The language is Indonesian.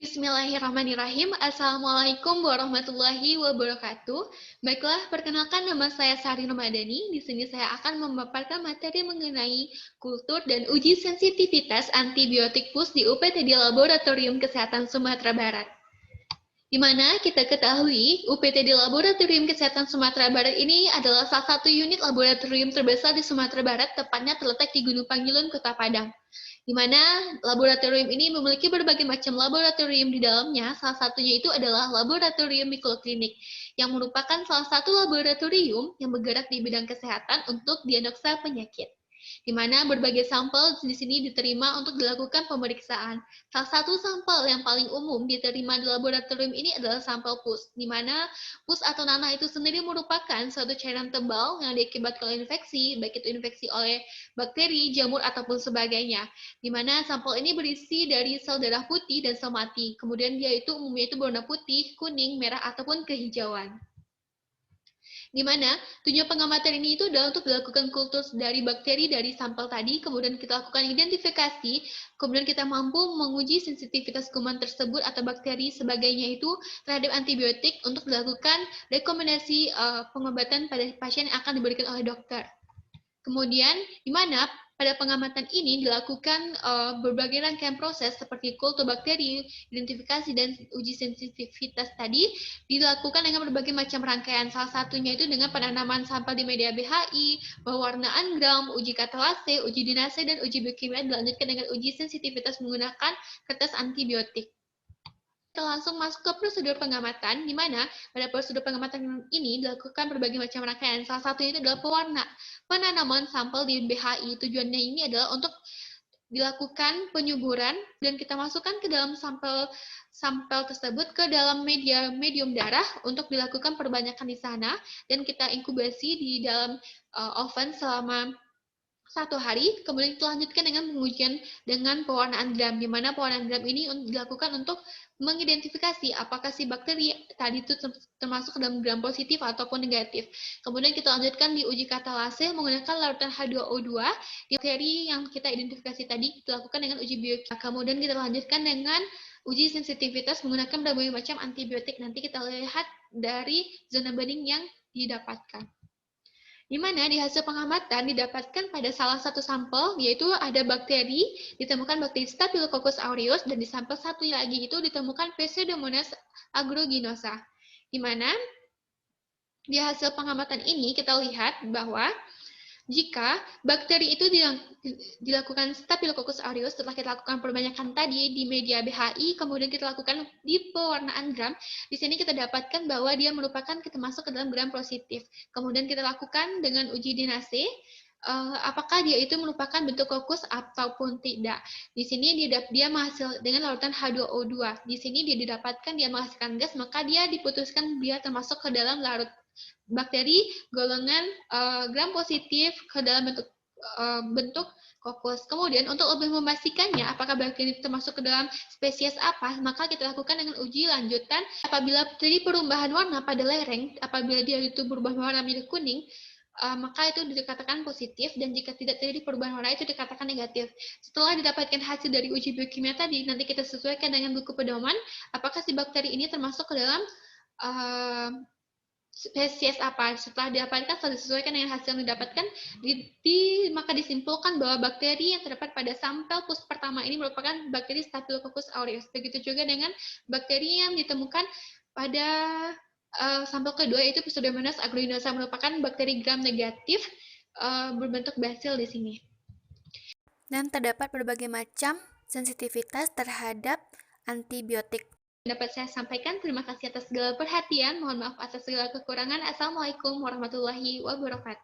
Bismillahirrahmanirrahim. Assalamualaikum warahmatullahi wabarakatuh. Baiklah, perkenalkan nama saya Sari Ramadhani. Di sini saya akan memaparkan materi mengenai kultur dan uji sensitivitas antibiotik PUS di UPT di Laboratorium Kesehatan Sumatera Barat. Di mana kita ketahui UPT di Laboratorium Kesehatan Sumatera Barat ini adalah salah satu unit laboratorium terbesar di Sumatera Barat, tepatnya terletak di Gunung Pangilun, Kota Padang. Di mana laboratorium ini memiliki berbagai macam laboratorium di dalamnya, salah satunya itu adalah laboratorium mikroklinik, yang merupakan salah satu laboratorium yang bergerak di bidang kesehatan untuk diagnosa penyakit, di mana berbagai sampel di sini diterima untuk dilakukan pemeriksaan. Salah satu sampel yang paling umum diterima di laboratorium ini adalah sampel pus, di mana pus atau nanah itu sendiri merupakan suatu cairan tebal yang diakibatkan oleh infeksi, baik itu infeksi oleh bakteri, jamur, ataupun sebagainya, di mana sampel ini berisi dari sel darah putih dan sel mati. Kemudian dia itu umumnya itu berwarna putih, kuning, merah, ataupun kehijauan. Di mana tujuan pengamatan ini itu adalah untuk dilakukan kultur dari bakteri dari sampel tadi, kemudian kita lakukan identifikasi, kemudian kita mampu menguji sensitivitas kuman tersebut atau bakteri sebagainya itu terhadap antibiotik untuk dilakukan rekomendasi pengobatan pada pasien yang akan diberikan oleh dokter. Kemudian, di mana pada pengamatan ini dilakukan berbagai rangkaian proses seperti kultur bakteri, identifikasi, dan uji sensitivitas tadi dilakukan dengan berbagai macam rangkaian. Salah satunya itu dengan penanaman sampel di media BHI, pewarnaan gram, uji katalase, uji dinase, dan uji biokimia dilanjutkan dengan uji sensitivitas menggunakan kertas antibiotik. Kita langsung masuk ke prosedur pengamatan, di mana pada prosedur pengamatan ini dilakukan berbagai macam rangkaian. Salah satunya itu adalah penanaman sampel di BHI. Tujuannya ini adalah untuk dilakukan penyuburan dan kita masukkan ke dalam sampel tersebut ke dalam medium darah untuk dilakukan perbanyakan di sana, dan kita inkubasi di dalam oven selama 1 hari, kemudian kita lanjutkan dengan pengujian dengan pewarnaan gram, di mana pewarnaan gram ini dilakukan untuk mengidentifikasi apakah si bakteri tadi itu termasuk dalam gram positif ataupun negatif. Kemudian kita lanjutkan di uji katalase menggunakan larutan H2O2, di bakteri yang kita identifikasi tadi kita lakukan dengan uji biokimia. Kemudian kita lanjutkan dengan uji sensitivitas menggunakan berbagai macam antibiotik. Nanti kita lihat dari zona bening yang didapatkan, di mana di hasil pengamatan didapatkan pada salah satu sampel, yaitu ada bakteri, ditemukan bakteri Staphylococcus aureus, dan di sampel satu lagi itu ditemukan Pseudomonas aeruginosa, di mana di hasil pengamatan ini kita lihat bahwa jika bakteri itu dilakukan Staphylococcus aureus, setelah kita lakukan perbanyakan tadi di media BHI, kemudian kita lakukan di pewarnaan gram, di sini kita dapatkan bahwa dia merupakan kita masuk ke dalam gram positif. Kemudian kita lakukan dengan uji dinase, apakah dia itu merupakan bentuk kokus ataupun tidak. Di sini dia menghasil dengan larutan H2O2. Di sini dia didapatkan dia menghasilkan gas, maka dia diputuskan dia termasuk ke dalam larut bakteri golongan gram positif ke dalam bentuk kokus. Kemudian untuk lebih memastikannya apakah bakteri itu termasuk ke dalam spesies apa, maka kita lakukan dengan uji lanjutan. Apabila terjadi perubahan warna pada lereng, apabila dia itu berubah warna menjadi kuning, maka itu dikatakan positif, dan jika tidak terjadi perubahan warna itu dikatakan negatif. Setelah didapatkan hasil dari uji biokimia tadi, nanti kita sesuaikan dengan buku pedoman apakah si bakteri ini termasuk ke dalam spesies apa. Setelah didapatkan, setelah disesuaikan dengan hasil yang didapatkan, maka disimpulkan bahwa bakteri yang terdapat pada sampel pus pertama ini merupakan bakteri Staphylococcus aureus. Begitu juga dengan bakteri yang ditemukan pada sampel kedua, yaitu Pseudomonas aeruginosa, merupakan bakteri gram negatif berbentuk basil di sini. Dan terdapat berbagai macam sensitivitas terhadap antibiotik. Dapat saya sampaikan. Terima kasih atas segala perhatian. Mohon maaf atas segala kekurangan. Assalamualaikum warahmatullahi wabarakatuh.